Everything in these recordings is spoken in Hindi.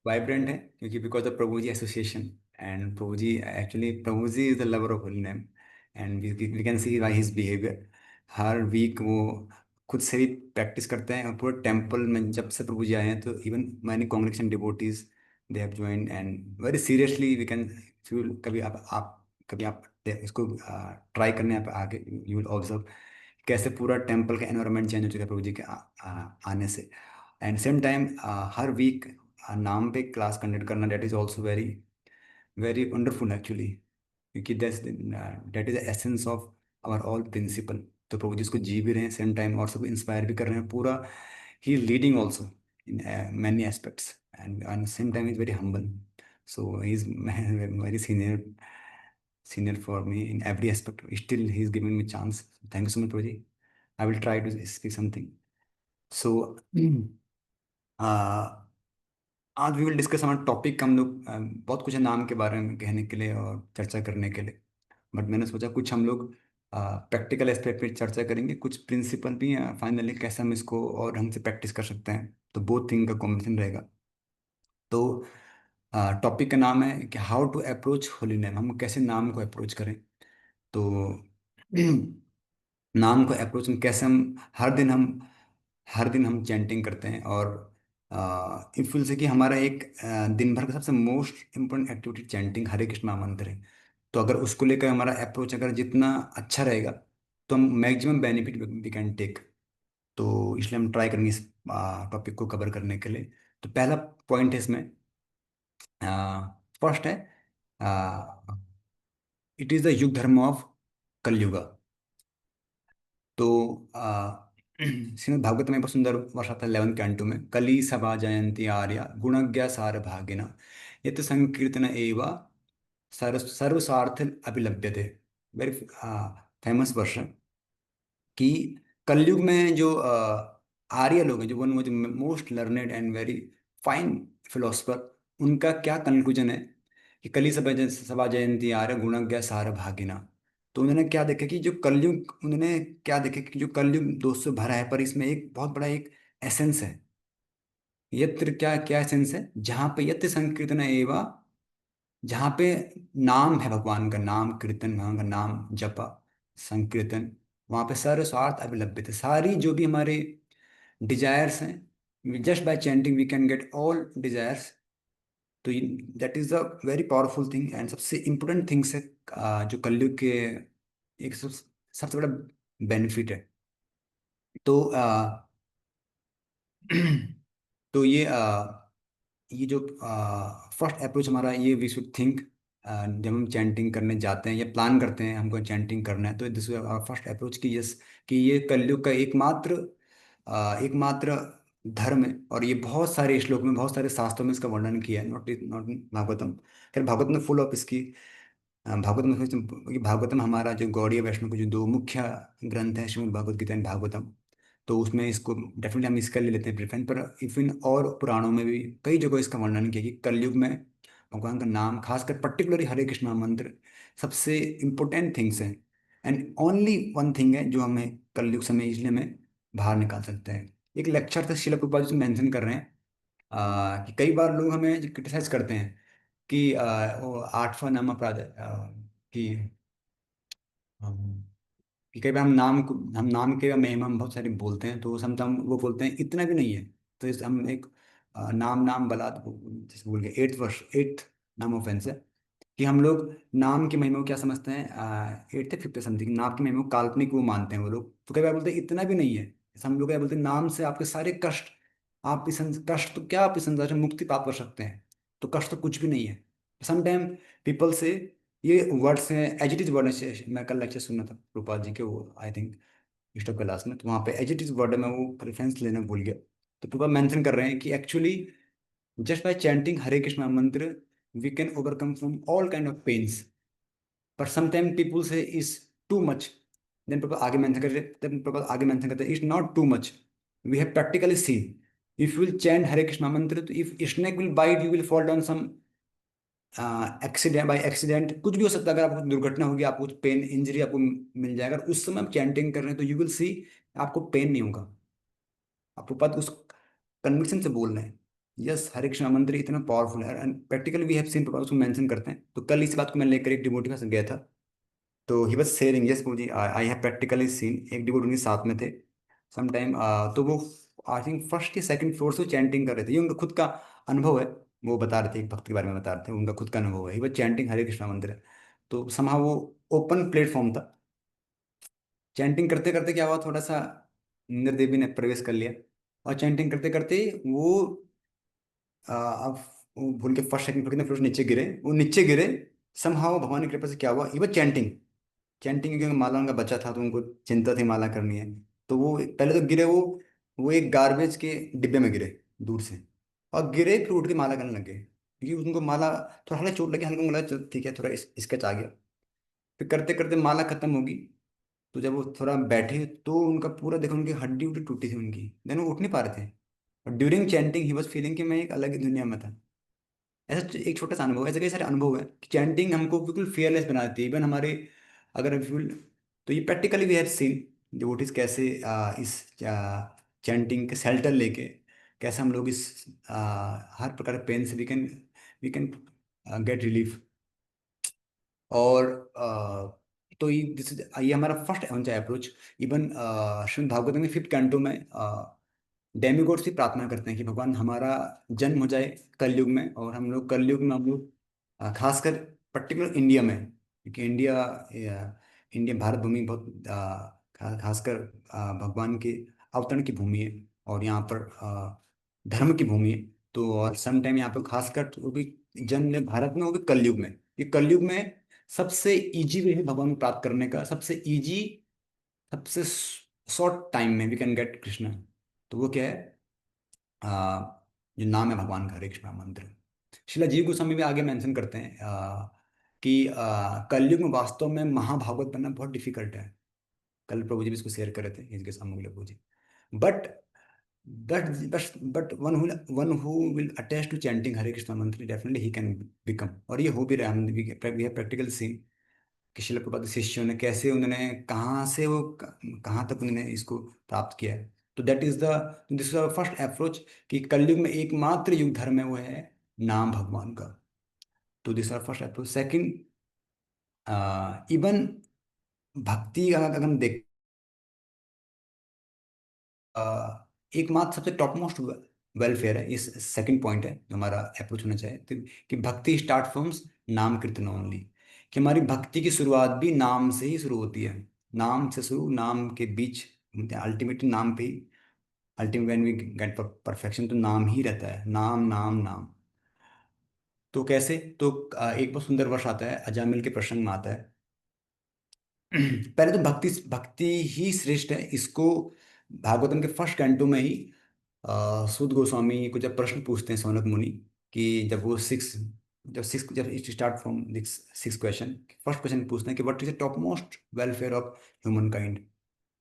वाइब्रेंट है क्योंकि because of Prabhu ji association. And Prabhu ji actually, Prabhu ji is the lover of holy name. And we can see by his behaviour. हर वीक वो खुद से भी प्रैक्टिस करते हैं, और पूरे टेम्पल में जब से प्रभु जी आए हैं, तो even many congregation devotees they have joined and very seriously we can. कभी आप कभी आप इसको ट्राई करने आप आगे, यू विल ऑब्जर्व कैसे पूरा टेम्पल का एनवायरनमेंट चेंज हो चुका है प्रभु जी के आने से। एंड सेम टाइम हर वीक नाम पे क्लास कंडक्ट करना, that is also very very wonderful actually, क्योंकि that is the essence of our all principal. तो प्रभु जी इसको जी भी रहे हैं सेम टाइम, और सबको इंस्पायर भी कर रहे हैं पूरा। He is leading also in many aspects, and same time is very humble. So he is very senior for me in every aspect, still he is giving me chance. Thank you so much प्रभु जी। I will try to speak something. So आज वी विल डिस्कस हमारा टॉपिक। हम लोग बहुत कुछ है नाम के बारे में कहने के लिए और चर्चा करने के लिए, बट मैंने सोचा कुछ हम लोग प्रैक्टिकल एस्पेक्ट पे चर्चा करेंगे, कुछ प्रिंसिपल भी हैं, फाइनली कैसे हम इसको और ढंग से प्रैक्टिस कर सकते हैं। तो बोथ थिंग का कॉम्बिनेशन रहेगा। तो टॉपिक का नाम है कि how to approach holy name, हम कैसे नाम को अप्रोच करें। तो नाम को अप्रोच हम कैसे, हम हर दिन चैंटिंग करते हैं, और इफ विल से कि हमारा एक दिन भर का सबसे most important activity chanting Hare Krishna महामंत्र है। तो अगर उसको लेकर हमारा अप्रोच अगर जितना अच्छा रहेगा, तो हम maximum benefit we can take. तो इसलिए हम ट्राई करेंगे इस टॉपिक को कवर करने के लिए। तो पहला पॉइंट है इसमें, फर्स्ट है, इट इज़ द युग धर्म ऑफ कलयुगा। तो श्रीमद् भागवत में बहुत सुंदर वर्ष आता है 11 कैंटो में, कली सभा जयंती आर्या गुणज्ञ सार भागिना यत संकीर्तन एव सर्वसार्थ अभिलभ्यते। वेरी फेमस वर्ष है कि कलयुग में जो आर्य लोग हैं, जो वन जो most learned and very fine philosopher, उनका क्या कंक्लूजन है कि कली सभा जयंती आर्य गुणज्ञ सार भागिना। तो उन्होंने क्या देखा कि जो कलयुग, उन्होंने क्या देखा कि जो कलयुग दोष से भरा है, पर इसमें एक बहुत बड़ा एक एसेंस है। यत्र क्या क्या एसेंस है, जहाँ पे यत्र संकीर्तन एवं, जहाँ पे नाम है, भगवान का नाम कीर्तन, भगवान का नाम जपा संकीर्तन, वहाँ पे सारे स्वार्थ अभिलभ्य थे। सारी जो भी हमारे डिजायर्स हैं, just by chanting we can get all desires. तो that is a very powerful thing, and सबसे इम्पोर्टेंट थिंग्स है जो कलयुग के एक सबसे बड़ा बेनिफिट है। तो तो ये जो फर्स्ट अप्रोच हमारा, ये वी शुड थिंक जब हम चैंटिंग करने जाते हैं या प्लान करते हैं हमको चैंटिंग करना है, तो दिस फर्स्ट अप्रोच की यस, कि ये कलयुग का एकमात्र धर्म है। और ये बहुत सारे श्लोक में, बहुत सारे शास्त्रों में इसका वर्णन किया है, नॉट नॉट भागवतम। खैर भागवत में फुल ऑफ इसकी भागवत में कि भागवतम हमारा जो गौड़ीय वैष्णव के जो दो मुख्य ग्रंथ हैं, श्रीमद् भागवत गीता एंड भागवतम, तो उसमें इसको डेफिनेटली हम इसका ले लेते हैं प्रेफरेंस। पर इफ इन और पुराणों में भी कई जगह इसका वर्णन किया कि कलयुग में भगवान का नाम, खासकर पर्टिकुलरली हरे कृष्ण मंत्र, सबसे इम्पोर्टेंट थिंग्स हैं। एंड ओनली वन थिंग है जो हमें कलयुग समय इसलिए हमें बाहर निकाल सकते हैं। एक लेक्चर था शिला प्रभुपाद जी मेंशन कर रहे हैं कि कई बार लोग हमें क्रिटिसाइज करते हैं कि वो आठवां नाम अपराध है, कि कि कई बार हम नाम के महिमा हम बहुत सारे बोलते हैं, तो समटाइम वो बोलते हैं इतना भी नहीं है। तो इस हम एक नाम नाम बलात्, जैसे बोल गए एट्थ नाम ऑफेंस है, कि हम लोग नाम की महिमा को क्या समझते हैं, एट्थ या फिफ्थ समथिंग, नाम की महिमा को काल्पनिक वो मानते हैं वो लोग। तो कई बार बोलते हैं इतना भी नहीं है। जैसे हम लोग क्या बोलते हैं, नाम से आपके सारे कष्ट, आप इस कष्ट तो क्या, आप इस संसार से मुक्ति प्राप्त कर सकते हैं। तो कष्ट तो कुछ भी नहीं है। समटाइम पीपल से ये वर्ड्स हैं, एज इट इज वर्ड है। मैं कल लेक्चर सुना था रूपा जी के, वो आई थिंक स्टॉप क्लास में, तो वहाँ पे एज इट इज वर्ड में वो रेफरेंस लेना भूल गया। तो रूपा मेंशन कर रहे हैं कि actually just by chanting Hare Krishna mantra we can overcome from all kind of pains. But sometime people से is too much. Then proper आगे मेंशन करते हैं it's not too much. We have practically seen, if you will chant Hare Krishna mantra, तो if snake will bite you will fall down some accident, by accident कुछ भी हो सकता है। अगर आपको कुछ दुर्घटना होगी, आपको कुछ पेन इंजरी आपको मिल जाएगा, अगर उस समय आप चैंटिंग कर रहे हैं, तो यू विल सी आपको पेन नहीं होगा। आपको पता उस कन्विक्शन से बोल रहे हैं। यस, हरे कृष्णा मंदिर इतना पावरफुल है, and practically we have seen, उसको मेंशन करते हैं। तो कल इस बात को मैं लेकर एक डिवोटी के पास गया था, तो ही वाज शेयरिंग, यस मुझे आई हैव प्रैक्टिकली सीन, एक डिवोटी उनके साथ में थे सम टाइम। तो वो आई थिंक फर्स्ट या सेकंड फ्लोर से चैंटिंग कर रहे थे, ये उनका खुद का अनुभव है। वो बता रहे थे, एक भक्त के बारे में बता रहे थे, उनका खुद का अनुभव है, he was chanting Hare Krishna मंदिर है। तो समहा वो ओपन प्लेटफॉर्म था, चैंटिंग करते करते क्या हुआ, थोड़ा सा इंद्र देवी ने प्रवेश कर लिया, और चैंटिंग करते करते वो अब वो भूल के फर्स्ट सेकंड कितने फ्लोर नीचे गिरे, वो नीचे गिरे। समहाउ भगवान की कृपा से क्या हुआ, ही वाज चैंटिंग, चैंटिंग क्योंकि माला उनका बच्चा था तो उनको चिंता थी माला करनी है। तो वो पहले तो गिरे, वो एक गार्बेज के डिब्बे में गिरे दूर से, और गिरे फिर उठ के माला करने लगे, क्योंकि उनको माला थोड़ा हल्का चोट लगी, हल्का बोला चल ठीक है, थोड़ा स्केच आ गया। फिर करते करते माला खत्म होगी, तो जब वो थोड़ा बैठे तो उनका पूरा देखो, उनकी हड्डी उड्डी टूटी थी उनकी, देन वो उठ नहीं पा रहे थे। और during chanting he was feeling कि मैं एक अलग ही दुनिया में था। ऐसा एक छोटा सा अनुभव, ऐसे कई सारे अनुभव है कि चैंटिंग हमको बिल्कुल फियरलेस बनाती है, इवन हमारे अगर feel- तो ये practically we have seen devotees कैसे इस चैंटिंग के शेल्टर लेके कैसे हम लोग इस हर प्रकार के पेन से वी कैन गेट रिलीफ। और तो ये हमारा first approach. Even Shrimad Bhagavat में फिफ्थ कैंटो में डेमीगॉड से प्रार्थना करते हैं कि भगवान हमारा जन्म हो जाए कलयुग में, और हम लोग कलयुग में हम लोग खासकर पर्टिकुलर इंडिया में, क्योंकि इंडिया भारत भूमि बहुत खासकर भगवान के अवतरण की भूमि है, और यहाँ पर धर्म की भूमि है। तो और सम टाइम यहाँ पर खासकर वो भी जन्म ले भारत में, वो भी कलयुग में। ये कलयुग में सबसे इजी वे है भगवान को प्राप्त करने का, सबसे इजी, सबसे शॉर्ट टाइम में वी कैन गेट कृष्ण। तो वो क्या है, आ, जो नाम है भगवान का, हरे कृष्णा मंत्र। शिला जीव गोस्वामी भी आगे मेंशन करते हैं कि कलयुग में वास्तव में महाभागवत बनना बहुत डिफिकल्ट है। कल प्रभु जी भी इसको शेयर कर रहे थे, इनके सामने प्रभु जी। But but one who will attach to chanting Hare Krishna mantra, definitely he can become. और ये हो भी रहा है, हम वी हैव प्रैक्टिकल सीन कि शिला प्रभुपाद के शिष्यों ने कैसे, उन्होंने कहाँ से वो कहाँ तक उन्होंने इसको प्राप्त किया है। तो that is the this is first approach, कि कलयुग में एकमात्र युग धर्म है वो है नाम भगवान का। तो this are first approach. Second, even भक्ति अगर हम देख, एकमात्र सबसे टॉप मोस्ट वेलफेयर है, इस सेकंड पॉइंट है जो हमारा अप्रोच होना चाहिए। तो कि भक्ति स्टार्ट फ्रॉम्स नाम कीर्तन ओनली, कि हमारी भक्ति की शुरुआत भी नाम से ही शुरू होती है। नाम से शुरू, नाम के बीच, अल्टीमेटली नाम पे ही, ultimate when we get perfection, तो नाम ही रहता है, नाम नाम नाम। तो कैसे, तो एक बहुत सुंदर वर्ष आता है, अजामिल के प्रसंग में आता है। पहले तो भक्ति भक्ति ही श्रेष्ठ है, इसको भागवतम के फर्स्ट कैंटो में ही सूत गोस्वामी को जब प्रश्न पूछते हैं सौनक मुनि, कि जब start from this six question, first question पूछते हैं कि what is the top most welfare of human kind.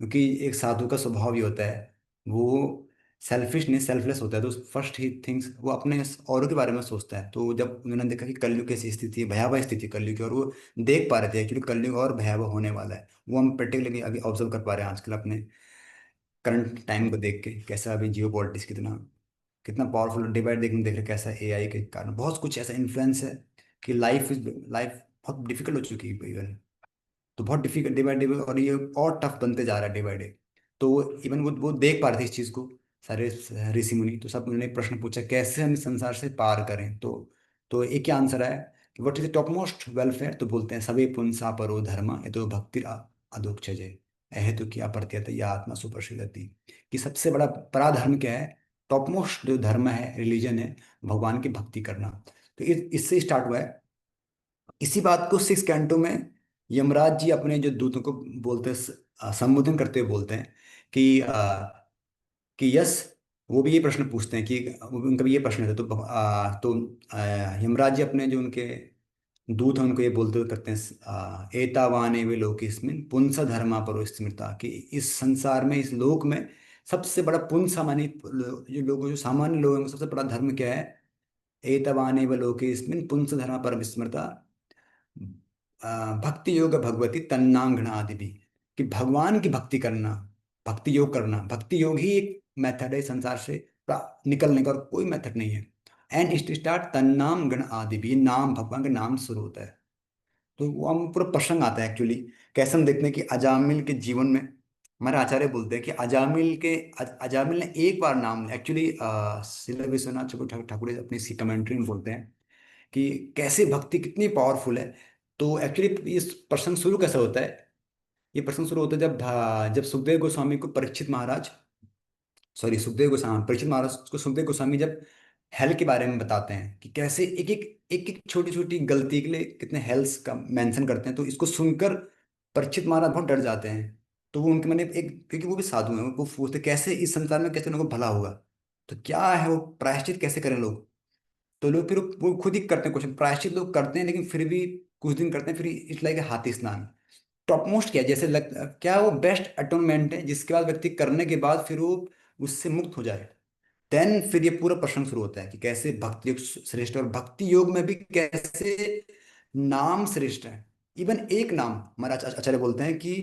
क्योंकि एक साधु का स्वभाव ही होता है, वो सेल्फिश नहीं, सेल्फलेस होता है। तो फर्स्ट ही थिंग्स वो अपने औरों के बारे में सोचता है। तो जब उन्होंने देखा कि कलयुग कैसी स्थिति है, भयावह स्थिति है कलयुग की, और वो देख पा रहे थे कि कलयुग और भयावह होने वाला है, वो हम पर्टिकुलरली अभी ऑब्जर्व कर पा रहे हैं आजकल अपने करंट टाइम को देख के, कैसा अभी जियो पॉलिटिक्स कितना कितना पावरफुल डिवाइड देखने देख रहे, कैसा एआई के कारण बहुत कुछ ऐसा इन्फ्लुएंस है कि लाइफ बहुत डिफिकल्ट हो चुकी है इवन। तो बहुत डिफिकल्ट डे बाई डे, और ये और टफ बनते जा रहा है डे बाई डे। तो इवन वो देख पा रहे थे इस चीज़ को, सारे ऋषि मुनि। तो सब उन्होंने प्रश्न पूछा कैसे हम इस संसार से पार करें। तो एक ही आंसर है कि what is the top most welfare. तो बोलते हैं सभी पुंसा परो धर्म, ये तो भक्ति अधोक्षजे, अह तो किया प्रत्यत या आत्मा सुप्रसिद्धति। कि सबसे बड़ा पराधर्म क्या है, टॉप मोस्ट जो धर्म है, रिलीजन है, भगवान की भक्ति करना। तो इससे स्टार्ट हुआ है। इसी बात को सिक्स कैंटो में यमराज जी अपने जो दूतों को बोलते हैं, संबोधन करते हुए बोलते हैं कि यस, वो भी ये प्रश्न पूछते हैं कि उनका भी ये प्रश्न है। यमराज जी अपने जो उनके दूत हैं उनको ये बोलते हुए करते हैं, एतावाने वे लोकेस्मिन पुंसा धर्मा परो स्मृता, कि इस संसार में, इस लोक में सबसे बड़ा पुंसा माने जो लोग, जो सामान्य लोगों का सबसे बड़ा धर्म क्या है, एतवाने व लोकेस्मिन पुंस धर्मा पर विस्मृता, भक्ति योग भगवती तन्नांगना आदि भी। कि भगवान की भक्ति करना, भक्ति योग करना, भक्ति योग ही एक मेथड है संसार से निकलने का और कोई मेथड नहीं है। एंड इट स्टार्ट तन्नाम गण आदि भी, नाम भगवान के नाम से शुरू होता है। तो वो हम पूरा प्रसंग आता है एक्चुअली। कैसे हम देखते हैं कि अजामिल के जीवन में, हमारे आचार्य बोलते हैं कि अजामिल ने एक बार नाम, एक्चुअली श्रील विश्वनाथ ठाकुर अपनी सी कमेंट्री में बोलते हैं कि कैसे भक्ति कितनी पावरफुल है। तो एक्चुअली ये प्रसंग शुरू कैसे होता है? ये प्रसंग शुरू होता है जब सुखदेव गोस्वामी को परीक्षित महाराज, सॉरी सुखदेव गोस्वामी, परीक्षित महाराज को सुखदेव गोस्वामी जब हेल के बारे में बताते हैं कि कैसे एक एक छोटी छोटी गलती के लिए कितने हेल्स का मेंशन करते हैं, तो इसको सुनकर परीक्षित महाराज बहुत डर जाते हैं। तो वो उनके मन में एक, क्योंकि वो भी साधु हैं, वो पूछते कैसे इस संसार में कैसे लोगों को भला होगा, तो क्या है वो प्रायश्चित कैसे करें लोग। तो लोग फिर वो खुद ही करते हैं क्वेश्चन, प्रायश्चित लोग करते हैं लेकिन फिर भी कुछ दिन करते हैं, फिर इट्स लाइक हाथी स्नान। टॉप मोस्ट क्या है, जैसे क्या वो बेस्ट अटोनमेंट है जिसके बाद व्यक्ति करने के बाद फिर वो उससे मुक्त हो जाए। देन फिर ये पूरा प्रश्न शुरू होता है कि कैसे भक्ति योग श्रेष्ठ है, और भक्ति योग में भी कैसे नाम श्रेष्ठ है। इवन एक नाम, हमारे आचार्य बोलते हैं कि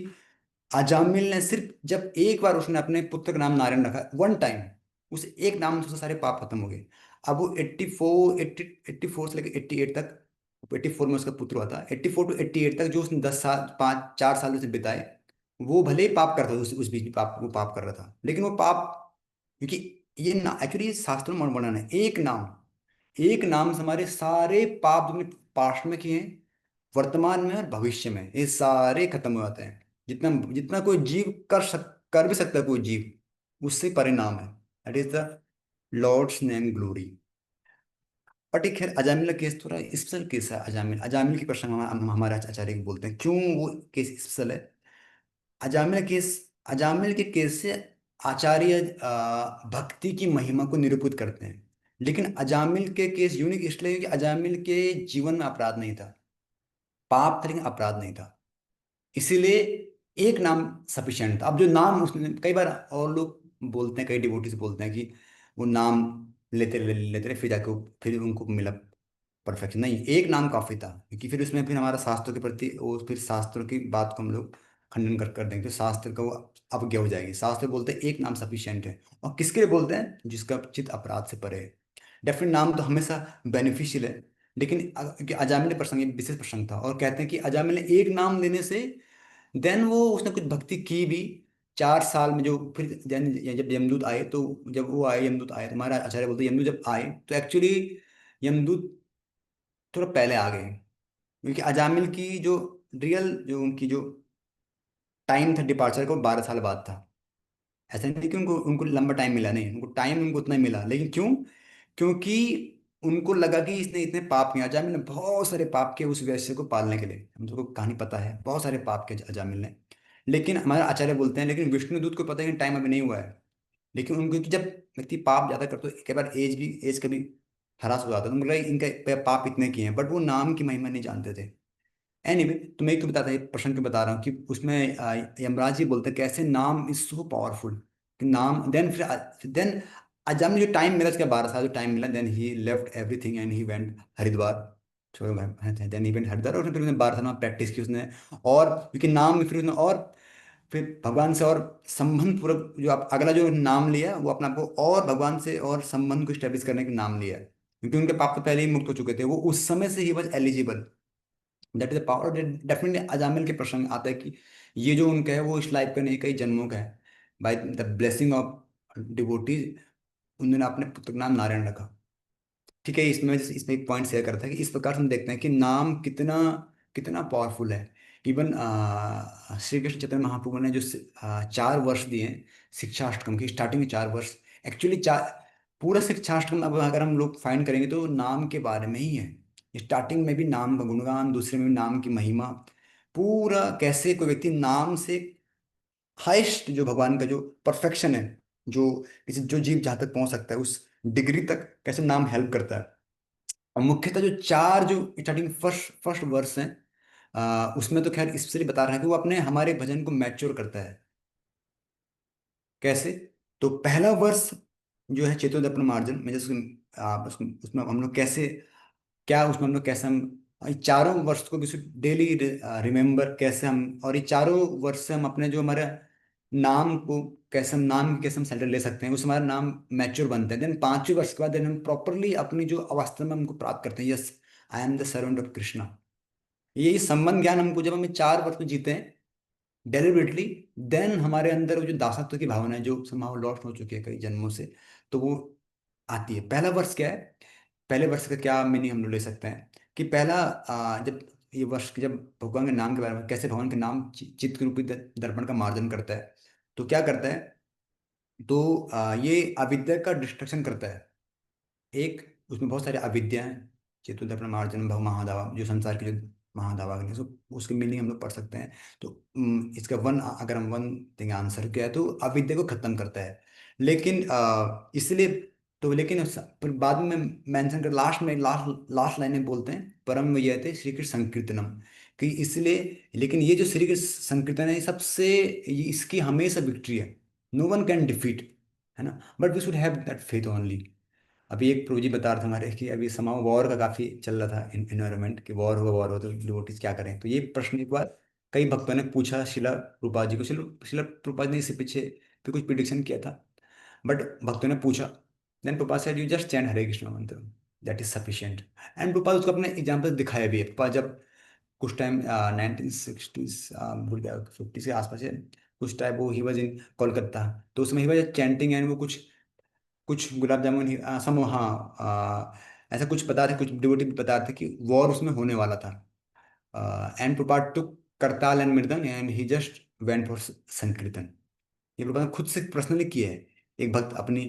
अजामिल ने सिर्फ जब एक बार उसने अपने पुत्र का नाम नारायण रखा, वन टाइम, उस एक नाम से उसके सारे पाप खत्म हो गए। अब वो 84 से लेकर 88 तक, 84 में उसका पुत्र हुआ था, 84 टू 88 तक जो उसने 10 साल, 4 साल उसने बिताए, वो भले ही पाप करता था, उस बीच में पाप, वो पाप कर रहा था, लेकिन वो पाप, क्योंकि ये ना एक्चुअली शास्त्रों में वर्णन है, एक नाम से हमारे सारे पाप जो हमने पास्ट में किए हैं, वर्तमान में और भविष्य में, ये सारे खत्म हो जाते हैं। जितना जितना कोई जीव कर भी सकता है कोई जीव, उससे परिणाम है। That is the lord's name glory. But एक खैर अजामिल का केस थोड़ा स्पेशल केस है। अजामिल की प्रसंग हमारे आचार्य को बोलते हैं, क्यों वो केस स्पेशल है? अजामिल केस अजामिल के केस से आचार्य भक्ति की महिमा को निरूपित करते हैं। लेकिन अजामिल के केस यूनिक इसलिए कि अजामिल के जीवन में अपराध नहीं था, पाप था लेकिन अपराध नहीं था, इसीलिए एक नाम सफिशिएंट था। अब जो नाम उसने कई बार, और लोग बोलते हैं, कई डिवोटीज बोलते हैं कि वो नाम लेते रहे फिर जाके फिर उनको मिला परफेक्शन, नहीं, एक नाम काफी था। क्योंकि फिर उसमें फिर हमारा शास्त्रों के प्रति, वो फिर शास्त्रों की बात को हम लोग खंडन कर देंगे, तो शास्त्र का वो अवज्ञा हो जाएगी। शास्त्र बोलते हैं एक नाम सफिशिएंट है। और किसके लिए बोलते हैं? जिसका चित्त अपराध से परे है। डेफिनेट नाम तो हमेशा बेनिफिशियल है, लेकिन क्योंकि अजामिल प्रसंग एक विशेष प्रसंग था, और कहते हैं कि अजामिल ने एक नाम लेने से देन वो उसने कुछ भक्ति की भी। 4 साल में जो फिर जब यमदूत आए, तो जब वो आए, यमदूत आए, तो हमारा आचार्य बोलते हैं यमदूत जब आए तो एक्चुअली यमदूत थोड़ा पहले आ गए, क्योंकि अजामिल की जो रियल जो उनकी जो टाइम था डिपार्चर का, वो 12 साल बाद था। ऐसा नहीं कि उनको उनको लंबा टाइम मिला, नहीं, उनको टाइम उनको उतना ही मिला, लेकिन क्यों? क्योंकि उनको लगा कि इसने इतने पाप किए, अजामिल ने बहुत सारे पाप किए उस वैश्य को पालने के लिए, हम सबको कहानी पता है, बहुत सारे पाप किए अजामिल ने। लेकिन हमारे आचार्य बोलते हैं लेकिन विष्णुदूत को पता है कि टाइम अभी नहीं हुआ है। लेकिन उनको कि जब व्यक्ति पाप ज्यादा करते तो कई बार एज का भी हरास हो जाता है, तो मतलब इनका पाप इतने किए हैं, बट वो नाम की महिमा नहीं जानते थे। एनीवे, तो मैं एक तो बताता एक प्रश्न को बता रहा हूँ कि उसमें यमराज जी बोलते हैं कैसे नाम इज सो पावरफुल कि नाम, देन अजाम ने जो टाइम मिला, उसका 12 साल जो टाइम मिला, then he left everything and he went Haridwar. Then he went Haridwar, और फिर उसने 12 साल में प्रैक्टिस की उसने, और क्योंकि नाम में फिर उसने, और फिर भगवान से और संबंध पूर्वक जो आप अगला जो नाम लिया, वो अपने आप को और भगवान से और संबंध को स्टेब्लिश करने के नाम लिया है। क्योंकि उनके पाप तो पहले ही मुक्त हो चुके थे, वो उस समय से he was eligible. That is the power. Definitely Ajamil के प्रसंग आता है कि ये जो उनका है वो इस लाइफ का नहीं, कई जन्मों का है। By the blessing of devotees उन्होंने अपने पुत्र का नाम नारायण रखा। ठीक है, इसमें एक पॉइंट शेयर करता है कि इस प्रकार से हम देखते हैं कि नाम कितना कितना पावरफुल है। इवन श्री कृष्ण चैतन्य महाप्रभु ने जो 4 वर्ष दिए हैं शिक्षाष्टकम की, स्टार्टिंग में 4 वर्ष, एक्चुअली चार, पूरा शिक्षाष्टकम अब अगर हम लोग फाइंड करेंगे तो नाम के बारे में ही है। स्टार्टिंग में भी नाम का गुणगान, दूसरे में भी नाम की महिमा, पूरा कैसे कोई व्यक्ति नाम से हाइस्ट जो भगवान का जो परफेक्शन है, जो किसी जो जीव जहाँ तक पहुंच सकता है उस डिग्री तक कैसे नाम हेल्प करता है। और मुख्यतः जो चार जो स्टार्टिंग फर्स्ट फर्स्ट वर्स हैं, उसमें तो खैर स्पेशली बता रहा है कि वो अपने हमारे भजन को मैच्योर करता है। कैसे? तो पहला वर्ष जो है चेतोदर्पण मार्जन में, जैसे उसमें हम लोग कैसे, क्या उसमें हम लोग कैसे हम ये चारों वर्ष को किसी डेली रिमेम्बर कैसे हम, और ये चारों वर्ष से हम अपने जो हमारे नाम को कैसे हम नाम कैसे हम सेंटर ले सकते हैं, उससे हमारा नाम मैच्योर बनता है। देन 5वें वर्ष के बाद देन हम प्रॉपरली अपनी जो अवस्था में हमको प्राप्त करते हैं, yes I am the servant of Krishna. ये संबंध ज्ञान हमको जब हमें 4 वर्ष में जीते हैं डेलिबरेटली, देन हमारे अंदर वो जो दासत्व की भावना है जो समाव लॉस्ट हो चुकी है कई जन्मों से, तो वो आती है। पहला वर्ष क्या है, पहले वर्ष का क्या मीनिंग हम लोग ले सकते हैं कि पहला जब ये वर्ष जब भगवान के नाम के बारे में कैसे भगवान के नाम चित्त रूपी दर्पण का मार्जन करता है, तो क्या करता है, तो ये अविद्या का डिस्ट्रक्शन करता है। एक उसमें बहुत सारे अविद्या हैं, चेतु दर्पण मार्जन भव महादावा, जो संसार के जो महादावा के लिए, सो उसकी मीनिंग हम लोग पढ़ सकते हैं। तो इसका वन अगर हम वन देंगे आंसर क्या है, तो अविद्या को खत्म करता है। लेकिन इसलिए तो लेकिन पर बाद में मेंशन कर लास्ट में लास्ट लास्ट लाइन में बोलते हैं परम यते श्री कृष्ण संकीर्तनम, कि इसलिए लेकिन ये जो श्री कृष्ण संकीर्तन है, ये सबसे इसकी हमेशा विक्ट्री है, नो वन कैन डिफीट, है ना, but we should have that faith only. अभी एक प्रोजी बता रहे थे हमारे कि अभी समाव वॉर का काफी चल रहा था, इन्वायरमेंट कि वॉर हो तो डिवोटीज क्या करें, तो ये प्रश्न एक बार कई भक्तों ने पूछा शिला प्रभुपाद जी को। शिला शिला प्रभुपाद ने इससे पीछे भी कुछ प्रिडिक्शन किया था, बट भक्तों ने पूछा, then Prabhupada said you just chant Hare Krishna mantra, that is sufficient. And Prabhupada उसको अपने एग्जाम्पल दिखाया भी है। प्रभुपाद जब कुछ टाइम 1960s, भूल गया 50 के आसपास है, कुछ टाइम वो ही वॉज इन कोलकाता, तो उसमें ही वॉज चैंटिंग एंड वो कुछ कुछ गुलाब जामुन ही समोसा, ऐसा कुछ बता थे, कुछ डिवोटी बता थे कि वॉर उसमें होने वाला था। एंड प्रपात टू करताल एंड मृदंग and he just went for संकीर्तन। ये प्रपात खुद से पर्सनली किए है। एक भक्त अपनी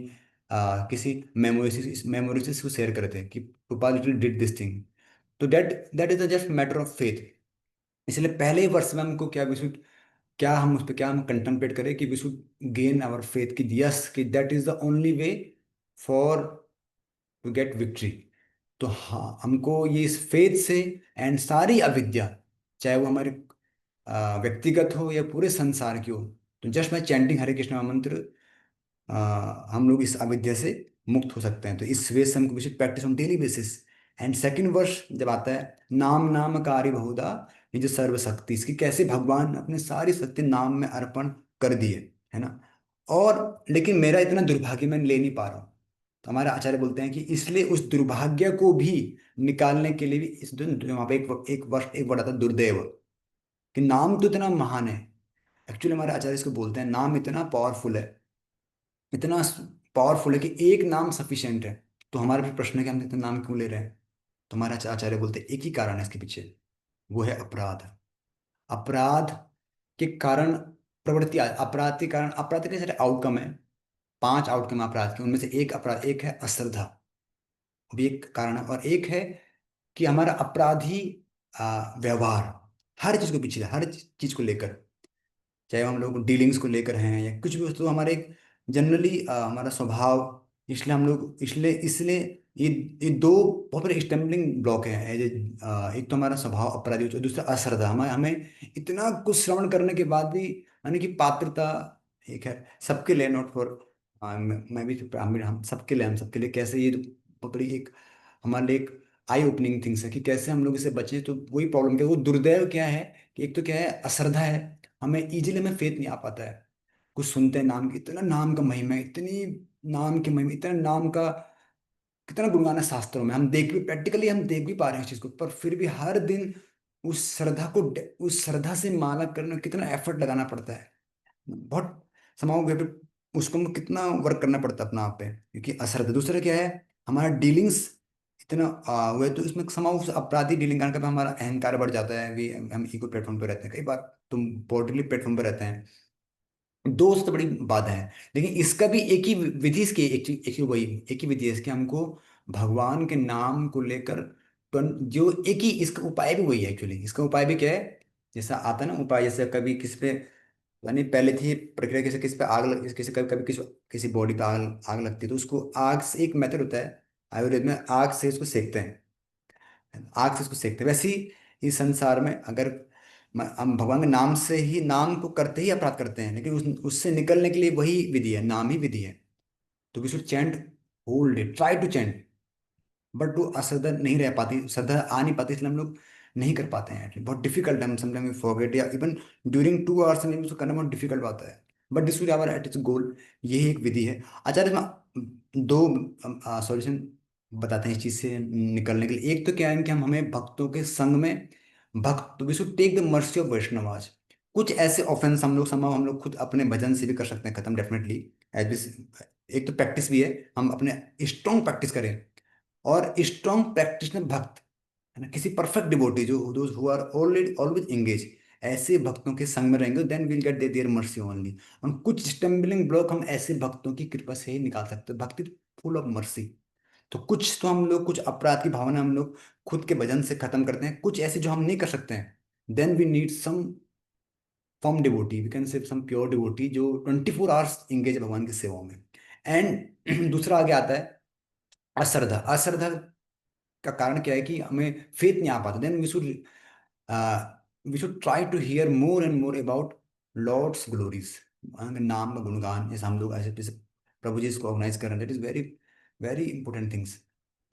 किसी मेमोरी से इसको शेयर करते हैं कि प्रपात लिटरली डिड दिस थिंग। तो that that is just matter of faith. इसलिए पहले ही वर्ष में हमको क्या विशुद्ध, क्या हम उस पर क्या हम कंटेम्पलेट करें कि we should gain our faith, कि यस कि that is the only way for to get victory. तो हाँ, हमको ये इस फेथ से एंड सारी अविद्या, चाहे वो हमारे व्यक्तिगत हो या पूरे संसार की हो, तो just by chanting Hare Krishna मंत्र हम लोग इस अविद्या से मुक्त हो सकते हैं। तो इस वे से हमको विशुद्ध practice on daily basis. And second वर्ष जब आता है, नाम नाम कार्य बहुधा निज सर्व शक्ति, इसकी कैसे भगवान अपने सारी शक्ति नाम में अर्पण कर दिए, है ना। और लेकिन मेरा इतना दुर्भाग्य मैं ले नहीं पा रहा हूँ, तो हमारे आचार्य बोलते हैं कि इसलिए उस दुर्भाग्य को भी निकालने के लिए भी इस वहाँ पे एक वर्ष एक वर्ड आता है दुर्दैव, कि नाम तो इतना महान है। एक्चुअली हमारे आचार्य इसको बोलते हैं नाम इतना पावरफुल है, इतना पावरफुल है कि एक नाम सफिशिएंट है। तो हमारा भी प्रश्न है कि हम इतना नाम क्यों ले रहे हैं। तो हमारे आचार्य बोलते हैं एक ही कारण है इसके पीछे, वो है अपराध। अपराध के कारण प्रवृत्ति अपराध के कारण, अपराध के सारे आउटकम है, 5 आउटकम अपराध के, उनमें से एक अपराध, एक है अश्रद्धा, भी एक कारण है। और एक है कि हमारा अपराधी व्यवहार, हर चीज को पीछे, हर चीज को लेकर, चाहे हम लोग डीलिंग्स को लेकर हैं या कुछ भी हो, तो हमारे एक जनरली हमारा स्वभाव, इसलिए हम लोग इसलिए इसलिए ये दो बहुत बड़े स्टम्बलिंग ब्लॉक हैं। एक तो हमारा स्वभाव अपराधी, तो दूसरा अश्रद्धा। हमें हमें इतना कुछ श्रवण करने के बाद भी, यानी कि पात्रता एक है सबके लिए, नॉट फॉर मैं भी हम सबके लिए, हम सबके लिए कैसे, ये तो बहुत बड़ी एक हमारे लिए एक आई ओपनिंग थिंग्स है कि कैसे हम लोग इससे बचें। तो वही प्रॉब्लम क्या, वो दुर्दैव क्या है कि एक तो क्या है अश्रद्धा है, हमें इजीली हमें फेथ नहीं आ पाता है। कुछ सुनते हैं नाम की, इतना नाम का महिमा है, इतनी नाम की महिमा, इतना नाम का कितना गुणगान है शास्त्रों में, हम देख भी प्रैक्टिकली हम देख भी पा रहे हैं इस चीज को, पर फिर भी हर दिन उस श्रद्धा को, उस श्रद्धा से माला करने में कितना एफर्ट लगाना पड़ता है, बहुत समाओ पे उसको हमको कितना वर्क करना पड़ता है अपना आप पे, क्योंकि असर है। दूसरा क्या है, हमारा डीलिंग्स इतना हुआ है, तो इसमें समाओ अपराधी डीलिंग करने का हमारा अहंकार बढ़ जाता है, भी हम ईगो प्लेटफॉर्म पे रहते हैं, कई बार तुम बॉडीली प्लेटफॉर्म पे रहते हैं। दो सबसे बड़ी बात है, लेकिन इसका भी एक ही विधि, इसकी एक ही वही एक ही विधि है इसकी, हमको भगवान के नाम को लेकर जो एक ही इसका उपाय भी वही है। एक्चुअली इसका उपाय भी क्या है, जैसा आता है ना उपाय, जैसे कभी किस पे, यानी पहले थी प्रक्रिया, किसी किसी पे आग लग, किसी कभी कभी किसी बॉडी पे आग आग लगती है, तो उसको आग से, एक मेथड होता है आयुर्वेद में, आग से उसको सेकते हैं, आग से उसको सेकते हैं। वैसे ही इस संसार में अगर हम भगवान के नाम से ही, नाम को करते ही अपराध करते हैं, लेकिन उससे निकलने के लिए वही विधि है, नाम ही विधि है। तो we should chant whole day, try to chant, but वो अश्रद्धा नहीं रह पाती, श्रद्धा आ नहीं पाती, इसलिए हम लोग नहीं कर पाते हैं। बहुत डिफिकल्ट है, हम समटाइम वी फॉरगेट, या इवन ड्यूरिंग 2 आवर्स में उसको करना बहुत डिफिकल्ट बात है। But this will hour at its goal. यही एक विधि है। आचार्य इसमें दो सॉल्यूशन बताते हैं इस चीज से निकलने के लिए। एक तो क्या है कि हम हमें भक्तों के संग में, भक्त we should take the mercy of Vaishnavas. कुछ ऐसे ऑफेंस हम लोग समाव हम लोग खुद अपने भजन से भी कर सकते हैं खत्म, डेफिनेटली। एज एक तो प्रैक्टिस भी है, हम अपने स्ट्रॉन्ग प्रैक्टिस करें। और स्ट्रॉन्ग प्रैक्टिस में भक्त है ना, किसी परफेक्ट डिवोटी जो those who are already always engage, ऐसे भक्तों के संग में रहेंगे, then will get their mercy only. हम कुछ स्टम्बलिंग ब्लॉक हम ऐसे भक्तों की कृपा से ही निकाल सकते हैं। भक्ति फुल ऑफ मर्सी। तो कुछ तो हम लोग, कुछ अपराध की भावना हम लोग खुद के भजन से खत्म करते हैं, कुछ ऐसे जो हम नहीं कर सकते हैं, then we need some form devotee, we can say some pure devotee जो 24 आवर्स एंगेज है भगवान की सेवा में। एंड दूसरा आगे आता है अश्रद्धा। अश्रद्धा का कारण क्या है कि हमें फेथ नहीं आ पाता। Then we should try to hear more and more about lord's glories. नाम का गुणगान, जैसे हम लोग ऐसे जैसे प्रभु जी इसको ऑर्गेनाइज कर रहे हैं, that is very very important things.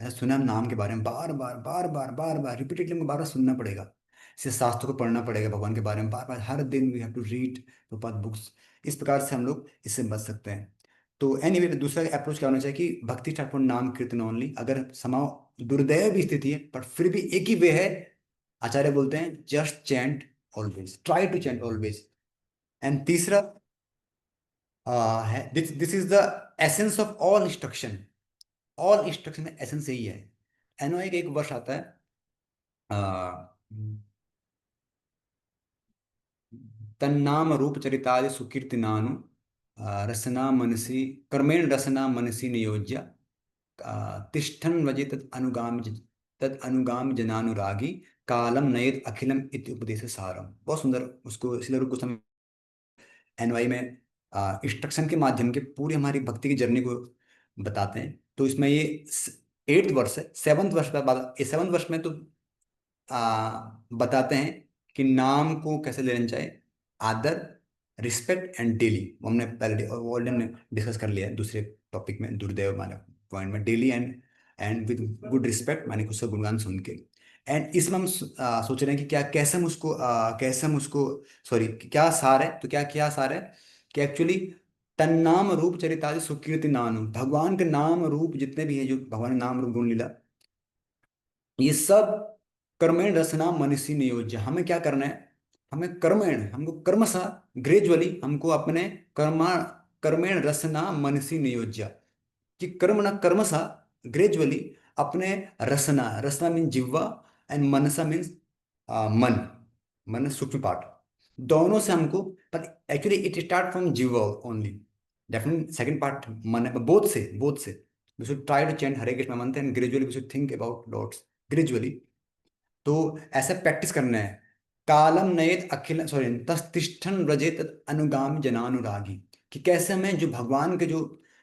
ऐसा सुना हम नाम के बारे में बार बार बार बार बार बार रिपीटेडली हमको बार बार सुनना पड़ेगा। इसे शास्त्र को पढ़ना पड़ेगा भगवान के बारे में बार बार, हर दिन we have to read books. इस प्रकार से हम लोग इससे बच सकते हैं। तो एनीवे दूसरा अप्रोच क्या होना चाहिए कि भक्ति स्टार्ट फॉर नाम कीर्तन ओनली। अगर समाव दुर्दैव भी स्थिति है पर फिर भी एक ही वे है, आचार्य बोलते हैं just chant always, try to chant always. And तीसरा है this this is the essence of all instruction. All instruction में एसेंस यही है। एनओए का एक वर्ष आता है, आ, तन्नाम रूप चरितादि सुकीर्तिनानु रसना मनसी, कर्मेण रसना मनसी नियोज्य तिष्ठन् व्रजे तद अनुगामी जनानुरागी कालम नयेत अखिलम इति उपदेश सारम। बहुत सुंदर उसको इसलिए कुछ हम एनवाई में इंस्ट्रक्शन के माध्यम के पूरी हमारी भक्ति की जर्नी को बताते हैं। तो इसमें ये 8th वर्ष है। 7th वर्ष का बाद, 7th वर्ष में तो बताते हैं कि नाम को कैसे लेना चाहिए, आदर, रिस्पेक्ट एंड डेली। हमने पहले ऑलरेडी हमने डिस्कस कर लिया है दूसरे टॉपिक में, दुर्दैव माने पॉइंट में, daily and and with good respect, माने उसका गुणगान सुन के। एंड इसमें हम सोच रहे हैं कि क्या कैसे हम उसको सॉरी क्या सार है, तो क्या क्या सार है कि एक्चुअली तन्नाम रूप चरितादि सुकीर्ति नानु, भगवान के नाम रूप जितने भी हैं, जो भगवान के नाम रूप गुण लीला, ये सब कर्मेण रसना मनसी नियोज्य। हमें क्या करना है, हमें कर्मेण, हमको कर्मसा ग्रेजुअली हमको अपने कर्मेण रसना मनसी नियोज्य, कि कर्म न कर्मसा ग्रेजुअली अपने रसना, रसना मीन जिह्वा एंड मनसा मीन्स मन, मन सूक्ष्म पार्ट, दोनों से हमको, पर एक्चुअली इट स्टार्ट फ्रॉम जिह्वा ओनली। डेफिनेटली सेकंड पार्ट मन है, बोथ से we should try to change Hare Krishna mantra and gradually we should think about lords gradually. तो ऐसा प्रैक्टिस करना है। कालम नयेत अखिल सॉरी तस्तिष्ठन व्रजेत अनुगामी जनानुरागी, कि कैसे हमें जो भगवान के जो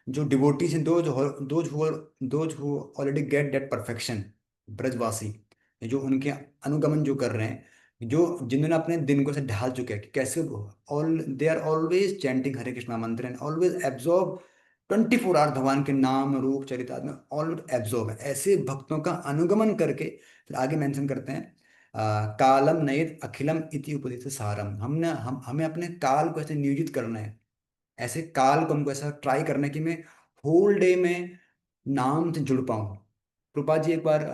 जो डिवोटीज हैं, those who already get that perfection, ब्रजवासी, जो उनके अनुगमन जो कर रहे हैं, जो जिन्होंने अपने दिन को से ढाल चुके हैं, कि कैसे all they are always chanting Hare Krishna mantra and always absorb 24 our भगवान के नाम रूप चरित्र में ऑलवेज एब्जॉर्ब है। ऐसे भक्तों का अनुगमन करके फिर आगे मेंशन करते हैं कालम नयत अखिलम इति उपदेश सारम। हमें अपने काल को ऐसे नियोजित करना है, ऐसे काल को हमको ऐसा ट्राई करना है कि मैं होल डे में नाम से जुड़ पाऊँ। कृपा जी एक बार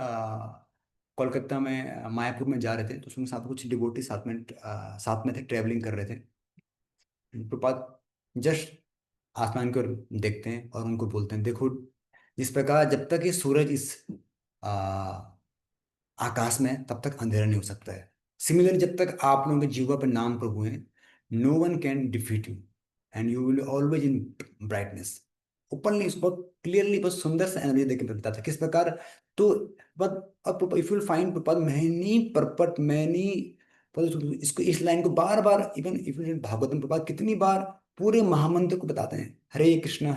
कोलकाता में मायापुर में जा रहे थे, तो उसमें साथ कुछ डिवोटी साथ में थे, ट्रेवलिंग कर रहे थे। प्रपात जस्ट आसमान की ओर देखते हैं और उनको बोलते हैं, देखो जिस प्रकार जब तक ये सूरज इस आकाश में है, तब तक अंधेरा नहीं हो सकता है। सिमिलर जब तक आप लोगों के जीवा पर नाम प्रभु हैं, no one can defeat you and you will always in brightness. Openly बहुत क्लियरली बहुत सुंदर से एनर्जी देकर बताता है किस प्रकार। तो बट इफ यू फाइंड प्रपात मैनी परपट मैनी, इसको इस लाइन को बार बार इवन इफ यू भागवतम प्रपात कितनी बार पूरे महामंत्र को बताते हैं, Hare Krishna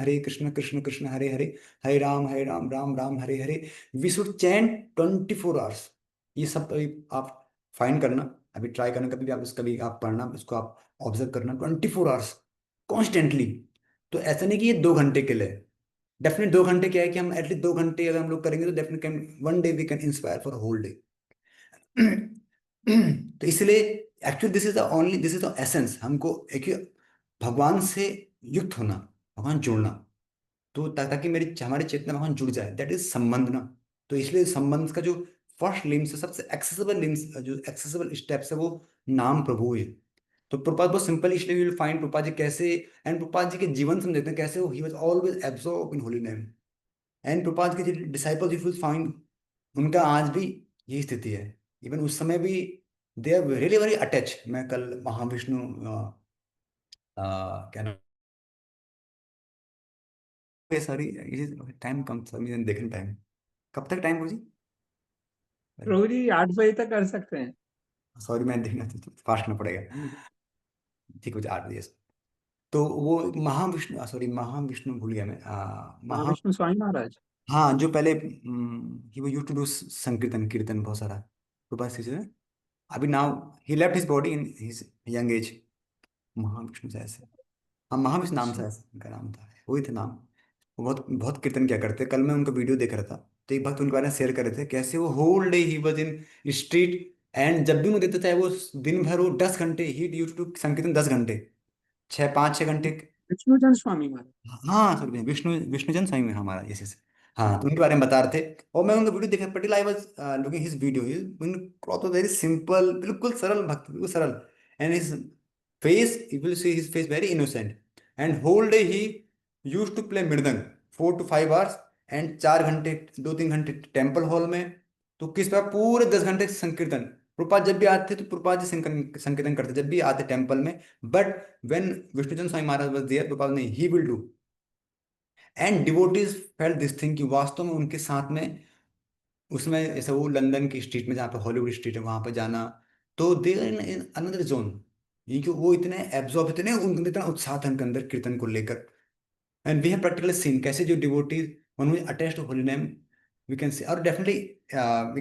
Krishna Krishna Hare Hare, Hare Ram Ram Ram Hare Hare. We should chant 24 hours. ये सब कभी आप फाइंड करना, अभी ट्राई करना, कभी आप पढ़ना, इसको आप ऑब्जर्व करना 24 आवर्स कॉन्स्टेंटली। तो ऐसा नहीं कि ये 2 घंटे के लिए, डेफिनेट 2 घंटे क्या है कि हम एटलीस्ट 2 घंटे अगर हम लोग करेंगे तो definite can one day we can inspire for whole day. तो इसलिए actually this is the essence. हमको एक भगवान से युक्त होना, भगवान जुड़ना। तो ताकि मेरी हमारी चेतना भगवान जुड़ जाए, दैट इज संबंध ना। तो इसलिए संबंध का जो फर्स्ट लिम्स है, सबसे एक्सेसिबल लिम्स, जो एक्सेसिबल स्टेप्स है, वो नाम प्रभु है। तो प्रभुपाद बहुत सिंपल, इसलिए you will find Prabhupada ji कैसे, एंड प्रभुपाद जी के जीवन से हम देखते हैं कैसे वो he was always absorb in Holi name. And Prabhupada के जो डिसाइपल्स यू विल फाइंड, उनका आज भी यही स्थिति है। इवन उस समय भी they are really very attach. मैं कल महाविष्णु क्या नाम, सॉरी, टाइम कम, सॉरी देखने टाइम, कब तक टाइम हो जी? प्रभु जी 8 बजे तक कर सकते हैं। सॉरी मैं देखना, फास्ट करना पड़ेगा। ठीक हो, 8 बजे। तो वो महाविष्णु, सॉरी महाविष्णु भूल गया मैं, महा, महाविष्णु स्वामी महाराज। हाँ जो पहले ही वो यूज टू डू संकीर्तन, कीर्तन बहुत सारा रूपा से। अभी now he left his body in his young age. Mahavishnu से ऐसे, हाँ महाविष्णु नाम से अच्छा। ऐसे उनका नाम था, वही था नाम। वो बहुत बहुत कीर्तन क्या करते। कल मैं उनका वीडियो देख रहा था, तो एक बात उनके बारे में शेयर कर रहे थे, कैसे वो whole day he was in street. And जब भी उन्हें देते, चाहे वो दिन भर वो 10 घंटे, ही यूज टू संकीर्तन 10 घंटे, 6 5 6 घंटे। विष्णुचंद स्वामी महाराज। हाँ सर, विष्णु विष्णुजन स्वामी है हमारा, यस यस। हाँ, तो हाँ। उनके बारे में बता रहे थे। और मैं उनका वीडियो देखा, particular I was looking his video, in cloth very simple, बिल्कुल सरल भक्त, बिल्कुल सरल। And his face, you will see his face very innocent. And whole day he use to play mridang 4 to 5 hours। And 4 घंटे, 2 3 घंटे टेम्पल हॉल में। तो किस तरह पूरे 10 घंटे संकीर्तन। प्रभुपाद जब भी आते तो प्रभुपाद जी संकीर्तन करते जब भी आते टेम्पल में। But when Vishnuchand Swami Maharaj was there, Prabhupada नहीं, he will do. And devotees felt this thing कि वास्तव में उनके साथ में, उसमें ऐसा वो लंदन की स्ट्रीट में जहाँ पे हॉलीवुड स्ट्रीट है वहां पे जाना, तो दे इन अनदर जोन। ये कि वो इतने एब्जॉर्ब, इतने उनके इतना उत्साह था उनके अंदर कीर्तन को लेकर। And we have practically seen कैसे जो devotees one who attached to holy name, we can see, और डेफिनेटली वी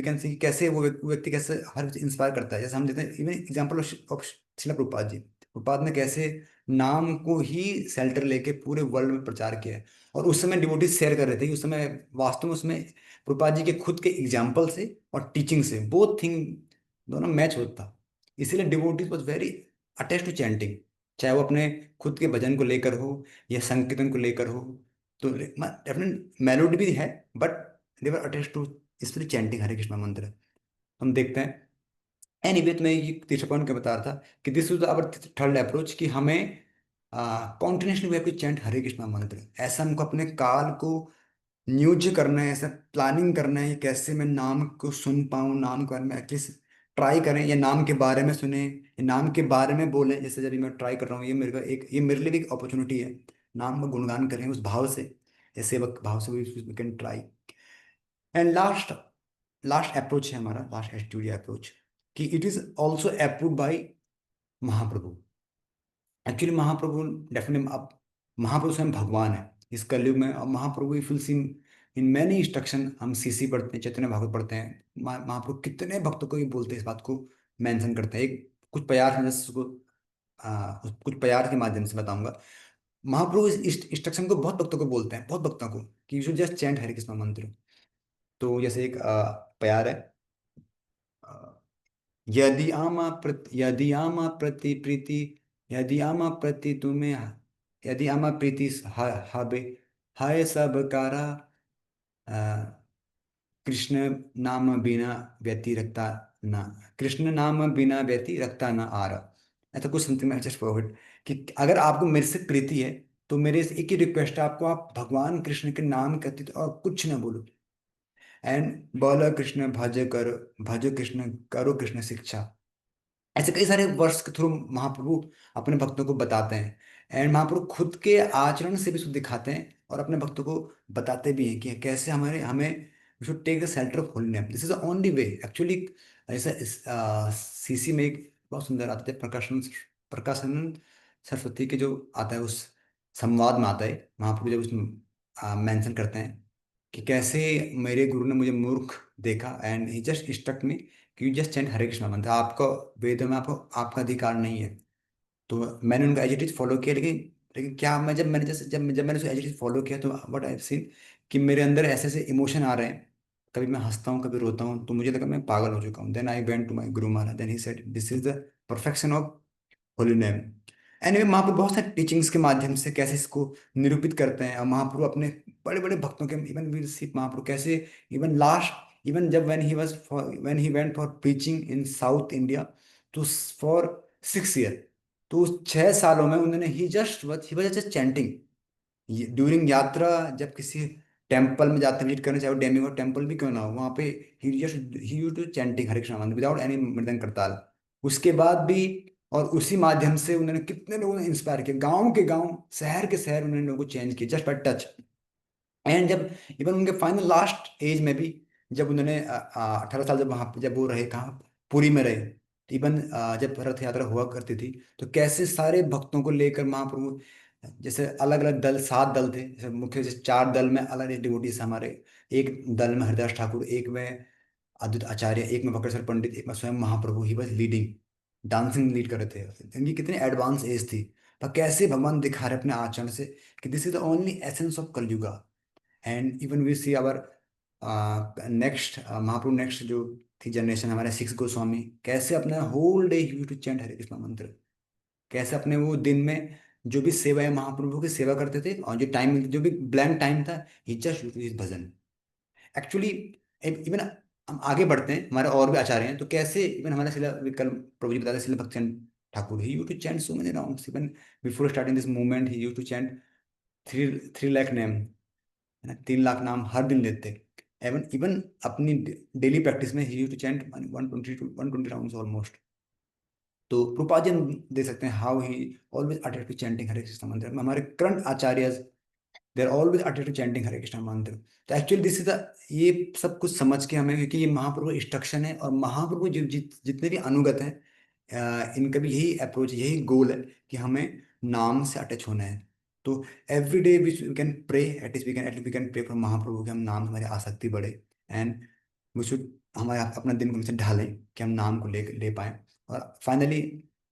कैन सी कैसे वो व्यक्ति कैसे हर इंस्पायर करता है। जैसे हम देते हैं इवन एग्जांपल ऑफ शिला प्रभुपाद जी। प्रभुपाद ने कैसे नाम को ही सेल्टर लेके पूरे वर्ल्ड में प्रचार किया है। और उस समय डिवोटीज शेयर कर रहे थे कि उस समय वास्तव में उसमें प्रभुपाद जी के खुद के एग्जाम्पल से और टीचिंग से बोथ थिंग दोनों मैच होता था। इसीलिए devotees was very attach to chanting, चाहे वो अपने खुद के भजन को लेकर हो या संकीर्तन को लेकर हो। तो डेफिनेट मेलोडी भी है, but they were attach to spirit chanting Hare Krishna mantra. हम देखते हैं। एनीवे, तो मैं ये तीसरा पॉइंट क्या बता रहा था कि this is our third approach, कि हमें continuously we have to chant Hare Krishna mantra. ऐसा हमको अपने काल को नियोज्य करना है, ऐसा प्लानिंग करना है, कैसे मैं नाम को सुन पाऊँ, नाम के बारे में एटलीस्ट ट्राई करें, या नाम के बारे में सुने, या नाम के बारे में बोले। जैसे जब मैं ट्राई कर रहा हूँ, ये मेरे को एक, ये मेरे लिए भी एक अपॉर्चुनिटी है। नाम का गुणगान करें उस भाव से, या सेवक भाव से, we can try. And last, last approach है हमारा, लास्ट एस्टूडियो अप्रोच, कि it is also approve by Mahaprabhu. Actually Mahaprabhu definitely, अब महाप्रभु स्वयं भगवान है इस कलयुग में। अब Mahaprabhu if will seen in many instruction, हम सीसी पढ़ते हैं, चैतन्य भागवत पढ़ते हैं, महाप्रभु कितने भक्तों को ये बोलते हैं, इस बात को मेंशन करते हैं। एक कुछ प्यार है, जैसे उसको कुछ प्यार के माध्यम से बताऊंगा। महाप्रभु इस इंस्ट्रक्शन को बहुत भक्तों को बोलते हैं, बहुत भक्तों को, कि you should just chant Hare Krishna mantra. तो जैसे एक प्यार है, यदि आमा प्रति प्रीति, यदि आमा प्रति तुम्हें, यदि आमा प्रीति हबे, हाय सब कारा, अ, कृष्ण नाम बिना व्यति रखता ना, कृष्ण नाम बिना व्यति रखता ना आर। ऐसा कुछ समथिंग, मैं जस्ट फॉरवर्ड, कि अगर आपको मेरे से प्रीति है, तो मेरे से एक ही रिक्वेस्ट है आपको, आप भगवान कृष्ण के नाम कहते तो और कुछ ना बोलो। एंड बोलो कृष्ण भज करो, भजो कृष्ण करो कृष्ण शिक्षा। ऐसे कई सारे वर्ड्स के थ्रू महाप्रभु अपने भक्तों को बताते हैं। एंड महाप्रभु खुद के आचरण से भी उसको दिखाते हैं, और अपने भक्तों को बताते भी हैं कि कैसे हमारे हमें we should take the shelter of holiness, this is the only way actually. ऐसा सीसी में एक बहुत सुंदर आता है, प्रकाशन प्रकाशन सरस्वती के जो आता है, उस संवाद में आता है, महाप्रभु जब उसमें मेंशन करते हैं कि कैसे मेरे गुरु ने मुझे मूर्ख देखा, एंड ही जस्ट इंस्ट्रक्ट मी कि you just chant Hare Krishna मंत्र। आपको वेदों में आपको आपका अधिकार नहीं है। तो मैंने उनका एज इट इज फॉलो किया, लेकिन क्या मैं, जब मैंने उसको एज इट इज फॉलो किया, तो व्हाट आई सीन कि मेरे अंदर ऐसे ऐसे इमोशन आ रहे हैं। कभी मैं हंसता हूँ, कभी रोता हूँ, तो मुझे लगा मैं पागल हो चुका हूँ। Then I went to my guru Maharaj, then he said this is the perfection of holy name. Anyway Mahaprabhu बहुत सारे टीचिंग्स के माध्यम से कैसे इसको निरूपित करते हैं, और महाप्रभु अपने बड़े बड़े भक्तों के, इवन वी सी महाप्रभु कैसे इवन लास्ट, इवन जब when he went for preaching in south India, तो फॉर 6 ईयर, तो उस 6 सालों में उन्होंने he was just chanting during यात्रा। जब किसी टेम्पल में जाते हैं विजिट करने, चाहे वो डेमिगॉड टेम्पल भी क्यों ना हो, वहाँ पे ही used to chanting Hare Krishna मंत्र विदाउट एनी मृदंग करताल। उसके बाद भी, और उसी माध्यम से उन्होंने कितने लोगों ने इंस्पायर किया, गांव के गांव, शहर के शहर, उन्होंने लोगों को चेंज किया जस्ट बाय टच। एंड जब इवन उनके फाइनल लास्ट एज में भी, जब उन्होंने 18 साल, जब वहां पे जब वो रहे कहाँ, पुरी में रहे, इवन जब रथ यात्रा हुआ करती थी, तो कैसे सारे भक्तों को लेकर महाप्रभु, जैसे अलग अलग दल, 7 दल थे, जैसे मुख्य जैसे 4 दल में अलग अलग डिवोटीज हमारे, एक दल में हरिदास ठाकुर, एक में अद्वैत आचार्य, एक में वक्रसर पंडित, एक में स्वयं महाप्रभु ही बस लीडिंग, डांसिंग लीड कर रहे थे। इनकी कितनी एडवांस एज थी, पर कैसे भगवान दिखा रहे अपने आचरण से कि this is the only essence of Kaliyuga. And even we see our next Mahaprabhu, next जो थी जनरेशन हमारे 6 गोस्वामी, कैसे अपना whole day use to chant Hare Krishna mantra, कैसे अपने वो दिन में जो भी सेवा है महाप्रभु की सेवा करते थे, और जो टाइम, जो भी ब्लैंक टाइम था, ही जस्ट यूज हिज भजन। एक्चुअली इवन हम आगे बढ़ते हैं, हमारे और भी आचार्य हैं, तो कैसे इवन हमारे शिला कल प्रभु जी बताते, शिला भक्तचंद Thakur, he use to chant so many rounds, even before starting this movement he use to chant three 3 lakh name, है ना, 3 लाख नाम हर दिन लेते। एवन इवन अपनी डेली प्रैक्टिस में he use to chant 120 almost. तो प्रभुपाद जी हम दे सकते हैं how he always attend to chanting Hare Krishna mantra. हमारे करंट आचार्य, they are always attend to chanting Hare Krishna mantra. तो एक्चुअली दिस इज द, ये सब कुछ समझ के हमें, क्योंकि ये महाप्रभु इंस्ट्रक्शन है, और महाप्रभु जितने भी अनुगत हैं, इनका भी यही अप्रोच, यही गोल है कि हमें नाम से अटैच होना है। तो every day which we can pray, at least we can pray for Mahaprabhu के हम नाम, हमारी आसक्ति बढ़े, एंड वी शुड, हमारे अपना दिन को उनसे ढालें कि हम नाम को ले ले पाएं। और फाइनली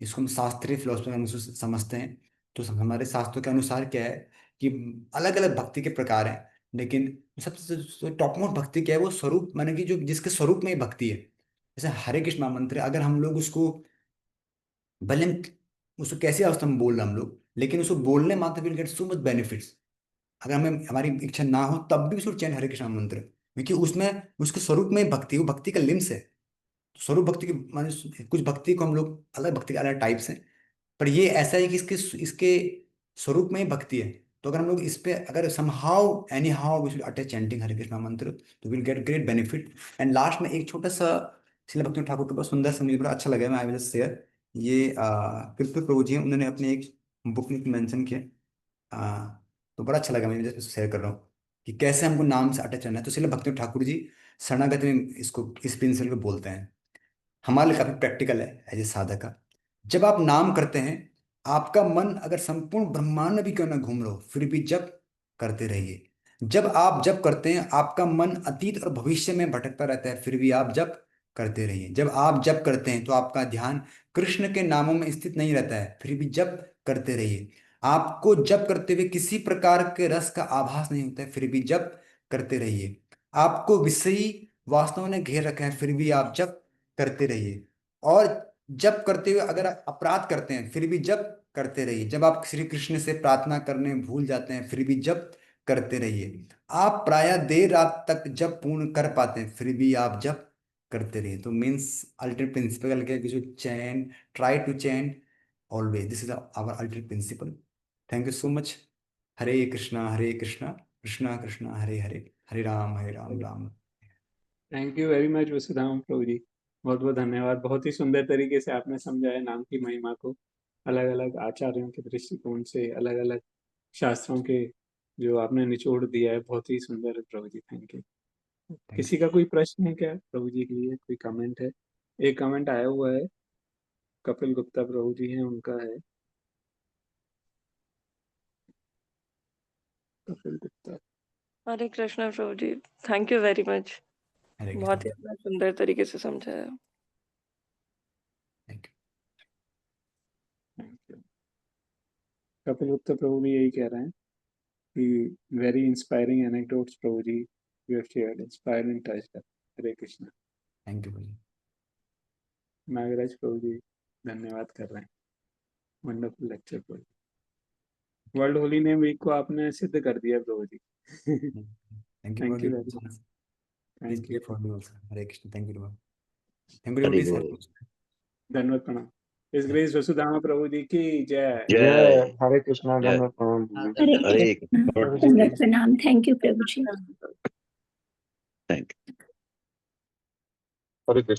इसको हम शास्त्रीय फिलोसफी में हम इसको समझते हैं। तो हमारे शास्त्रों के अनुसार क्या है कि अलग अलग भक्ति के प्रकार हैं, लेकिन सबसे टॉप मोस्ट भक्ति क्या है, वो स्वरूप, माने कि जो जिसके स्वरूप में ही भक्ति है। जैसे हरे कृष्ण महामंत्र, अगर हम लोग उसको, भले उसको कैसी अवस्था में बोल रहे हैं हम लोग, लेकिन उसको बोलने मात्र will get so much benefits. अगर हमें हमारी इच्छा ना हो तब भी उसको चैन हरे कृष्ण मंत्र, क्योंकि उसमें उसके स्वरूप में ही भक्ति, वो भक्ति का लिम्स है। स्वरूप भक्ति के माने कुछ भक्ति को हम लोग, अलग भक्ति के अलग टाइप्स हैं, पर ये ऐसा है कि इसके इसके स्वरूप में ही भक्ति है। तो अगर हम लोग इस पे, अगर somehow anyhow we should attach chanting Hare Krishna mantra, तो will get great benefit. And last में एक छोटा सा, शिला भक्ति ठाकुर के बहुत सुंदर सा, मुझे बड़ा अच्छा लगा, मैं आई विल जस्ट शेयर। ये कृष्ण प्रभु जी हैं, उन्होंने अपने एक बुक में मेंशन किया, आ, तो बड़ा अच्छा लगा, मैं जस्ट शेयर कर रहा हूँ कि कैसे हमको नाम से अटैच रहना है। तो शिला भक्ति ठाकुर जी शरणागति में इसको, इस प्रिंसिपल को बोलते हैं, हमारे लिए काफी प्रैक्टिकल है एज ए साधक का। जब आप नाम करते हैं, आपका मन अगर संपूर्ण ब्रह्मांड में भी क्यों ना घूम रहा हो, फिर भी जप करते रहिए। जब आप जप करते हैं, आपका मन अतीत और भविष्य में भटकता रहता है, फिर भी आप जप करते रहिए। जब आप जप करते हैं, तो आपका ध्यान कृष्ण के नामों में स्थित नहीं रहता है, फिर भी जप करते रहिए। आपको जप करते हुए किसी प्रकार के रस का आभास नहीं होता है, फिर भी जप करते रहिए। आपको विषयी वासनाओं ने घेर रखा है, फिर भी आप जप करते रहिए। और जप करते हुए अगर आप अपराध करते हैं, फिर भी जप करते रहिए। जब आप श्री कृष्ण से प्रार्थना करने भूल जाते हैं, फिर भी जप करते रहिए। आप प्रायः देर रात तक जप पूर्ण कर पाते हैं, फिर भी आप जप करते रहिए। तो मीन्स अल्टीमेट प्रिंसिपल क्या है कि जो chant, try to chant always, this is our ultimate principle. Thank you so much. Hare Krishna Hare Krishna, Krishna Krishna Hare Hare, Hare Ram Ram. Thank you very much Vasudham प्रभु जी, बहुत बहुत धन्यवाद। बहुत ही सुंदर तरीके से आपने समझाया नाम की महिमा को, अलग अलग आचार्यों के दृष्टिकोण से, अलग अलग शास्त्रों के जो आपने निचोड़ दिया है, बहुत ही सुंदर है प्रभु जी, थैंक यू। थैंक किसी का कोई प्रश्न है क्या प्रभु जी के लिए, कोई कमेंट है? एक कमेंट आया हुआ है, कपिल गुप्ता प्रभु जी हैं, उनका है। कपिल गुप्ता। हरे कृष्णा प्रभु जी, thank you very much. Hare Krishna. बहुत ही अपना सुंदर तरीके से समझाया। Thank thank you. Kapil Gupta प्रभु भी यही कह रहे हैं कि वेरी इंस्पायरिंग एनेक्डोट्स प्रभु जी you have shared, inspired and touched. Hare Krishna. Thank you भाई। नागराज प्रभु जी धन्यवाद कर रहे हैं। वंडरफुल लेक्चर प्रभु। वर्ल्ड होली नेम वीक को आपने सिद्ध कर दिया प्रभु जी। Thank you thank for you giving very much. Chance. Please thank pray you. For me also. Hare Krishna. Thank you. Thank you Hari devotees. बोल। धन्यवाद प्रणाम। इस ग्रेस वसुधामा प्रभु जी की जय। जय हरे कृष्णा। जय धन्यवाद प्रणाम। हरे हरे कृष्ण। गॉड धन्यवाद प्रणाम। थैंक यू प्रभु जी। थैंक हरे कृष्ण।